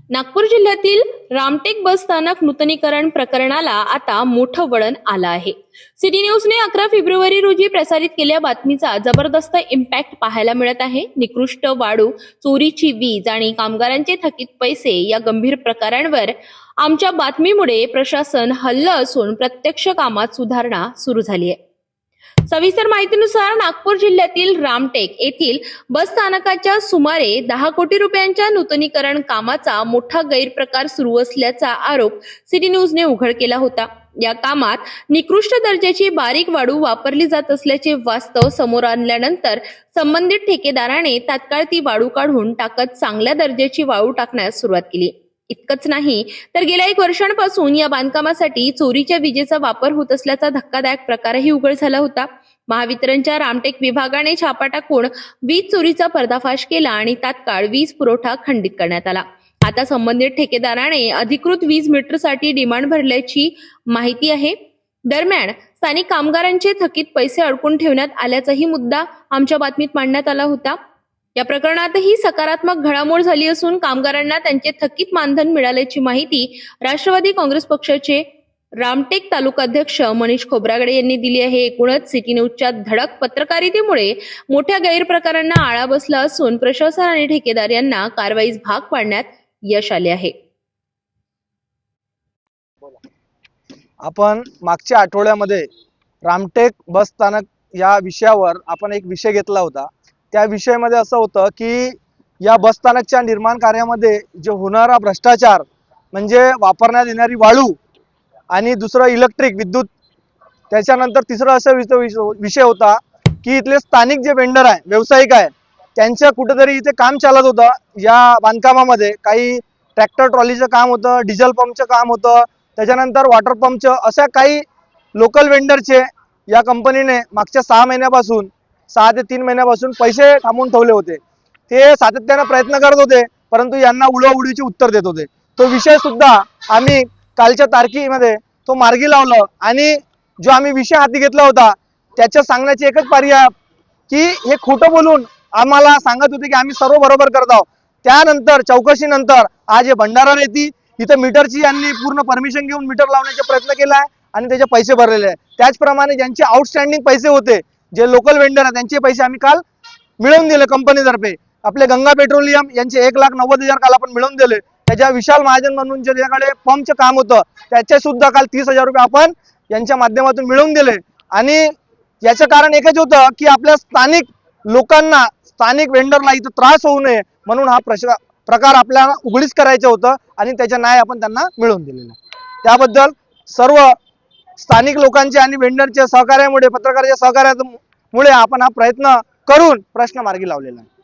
नागपूर जिल्ह्यातील रामटेक बस स्थानक नूतनीकरण प्रकरणाला आता मोठं वळण आलं आहे. सिटी न्यूजने 11 फेब्रुवारी रोजी प्रसारित केलेल्या बातमीचा जबरदस्त इम्पॅक्ट पाहायला मिळत आहे. निकृष्ट वाळू, चोरीची वीज आणि कामगारांचे थकीत पैसे या गंभीर प्रकारांवर आमच्या बातमीमुळे प्रशासन हल्लं असून प्रत्यक्ष कामात सुधारणा सुरू झाली आहे. सविस्तर माहितीनुसार नागपूर जिल्ह्यातील रामटेक येथील बस स्थानकाच्या सुमारे 10 कोटी रुपयांच्या नूतनीकरण कामाचा मोठा गैरप्रकार सुरू असल्याचा आरोप सिटी न्यूजने उघड केला होता. या कामात निकृष्ट दर्जाची बारीक वाळू वापरली जात असल्याचे वास्तव समोर आणल्यानंतर संबंधित ठेकेदाराने तात्काळ ती वाळू काढून टाकत चांगल्या दर्जाची वाळू टाकण्यास सुरुवात केली. इतकंच नाही तर गेल्या 1 वर्षांपासून या बांधकामासाठी चोरीच्या विजेचा वापर होत असल्याचा धक्कादायक प्रकारही उघड झाला होता. महावितरणच्या रामटेक विभागाने छापा टाकून वीज चोरीचा पर्दाफाश केला आणि तात्काळ वीज पुरवठा खंडित करण्यात आला. आता संबंधित ठेकेदाराने अधिकृत वीज मीटरसाठी डिमांड भरल्याची माहिती आहे. दरम्यान स्थानिक कामगारांचे थकीत पैसे अडकून ठेवण्यात आल्याचाही मुद्दा आमच्या बातमीत मांडण्यात आला होता. या प्रकरणातही सकारात्मक घडामोड झाली असून कामगारांना त्यांचे थकीत मानधन मिळाल्याची माहिती राष्ट्रवादी काँग्रेस पक्षाचे रामटेक तालुकाध्यक्ष मनीष खोब्रागडे यांनी दिली आहे. एकूणच सिटी न्यूजच्या धडक पत्रकारितेमुळे मोठ्या गैरप्रकारांना आळा बसला असून प्रशासन आणि ठेकेदार यांना कारवाईस भाग पाडण्यात यश आले आहे. आपण मागच्या आठवड्यामध्ये रामटेक बस स्थानक या विषयावर आपण एक विषय घेतला होता. त्या विषयामध्ये असं होतं की या बस स्थानकच्या निर्माण कार्यामध्ये जे होणारा भ्रष्टाचार म्हणजे वापरण्यात येणारी वाळू आणि दुसरं इलेक्ट्रिक विद्युत, त्याच्यानंतर तिसरं असं विषय होता की इथले स्थानिक जे वेंडर आहे, व्यावसायिक आहे, त्यांचं कुठेतरी इथे काम चालत होतं. या बांधकामामध्ये काही ट्रॅक्टर ट्रॉलीचं काम होतं, डिझेल पंपचं काम होतं, त्याच्यानंतर वॉटर पंपचं, अशा काही लोकल वेंडरचे या कंपनीने मागच्या 6 ते 3 महिन्यापासून पैसे थांबवून ठेवले होते. ते सातत्याने प्रयत्न करत होते, परंतु यांना उडवाउडवीचे उत्तर देत होते. तो विषय सुद्धा आम्ही कालच्या तारखेमध्ये तो मार्गी लावलं आणि जो आम्ही विषय हाती घेतला होता त्याच्या सांगण्याची एकच पर्याय की हे खोटं बोलून आम्हाला सांगत होते की आम्ही सर्व बरोबर करत आहोत. त्यानंतर चौकशीनंतर आज हे भंडारा रेती इथं मीटरची यांनी पूर्ण परमिशन घेऊन मीटर लावण्याचा प्रयत्न केला आहे आणि त्याचे पैसे भरलेले आहे. त्याचप्रमाणे ज्यांचे आउटस्टँडिंग पैसे होते, जे लोकल वेंडर आहेत, त्यांचे पैसे आम्ही काल मिळवून दिले कंपनीतर्फे. आपले गंगा पेट्रोलियम यांचे 1,90,000 काल आपण मिळवून दिले. त्याच्या विशाल महाजन म्हणून ज्याच्याकडे पंपचं काम होतं त्याचे सुद्धा काल 30,000 रुपये आपण यांच्या माध्यमातून मिळवून दिले. आणि याचं कारण एकच होतं की आपल्या स्थानिक लोकांना, स्थानिक वेंडरला इथं त्रास होऊ नये म्हणून हा प्रकार आपल्याला उघडीस करायचं होतं आणि त्याचा न्याय आपण त्यांना मिळवून दिलेला. त्याबद्दल सर्व स्थानिक लोकांचे आणि वेंडरच्या सहकार्यामुळे, पत्रकारांच्या सहकार्यामुळे आपण हा प्रयत्न करून प्रश्न मार्गी लावलेला आहे.